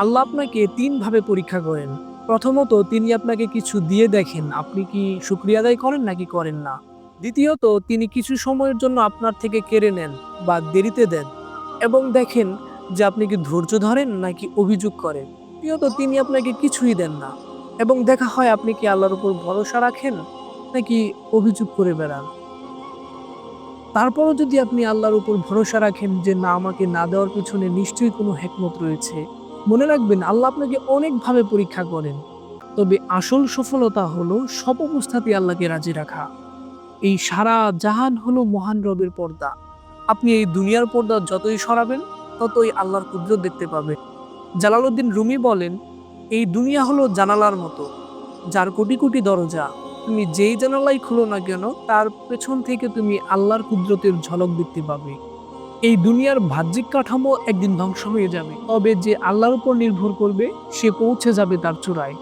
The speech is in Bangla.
আল্লাহ আপনাকে ৩ ভাবে পরীক্ষা করেন। প্রথমত তিনি আপনাকে কিছু দিয়ে দেখেন, আপনি কি শুকরিয়া আদায় করেন নাকি করেন না। দ্বিতীয়ত তিনি কিছু সময়ের জন্য আপনার থেকে কেড়ে নেন বা দেরিতে দেন এবং দেখেন যে আপনি কি ধৈর্য ধরেন নাকি অভিযোগ করেন। তৃতীয়ত তিনি আপনাকে কিছুই দেন না এবং দেখা হয় আপনি কি আল্লাহর উপর ভরসা রাখেন নাকি অভিযোগ করে বেড়ান। তারপরও যদি আপনি আল্লাহর উপর ভরসা রাখেন যে না, আমাকে না দেওয়ার পিছনে নিশ্চয়ই কোনো হিকমত রয়েছে, মনে রাখবেন আল্লাহ আপনাকে অনেকভাবে পরীক্ষা করেন। তবে আসল সফলতা হলো সব অবস্থাতেই আল্লাহকে রাজি রাখা। এই সারা জাহান হলো মহান রবের পর্দা। আপনি এই দুনিয়ার পর্দা যতই সরাবেন ততই আল্লাহর কুদরত দেখতে পাবেন। জালালউদ্দিন রুমি বলেন, এই দুনিয়া হলো জানালার মতো, যার কোটি কোটি দরজা। তুমি যেই জানালাই খুলো না কেন তার পেছন থেকে তুমি আল্লাহর কুদরতের ঝলক দেখতে পাবে। এই দুনিয়ার বাহ্যিক কাঠামো একদিন ধ্বংস হয়ে যাবে, তবে যে আল্লাহর উপর নির্ভর করবে সে পৌঁছে যাবে তার চূড়ায়।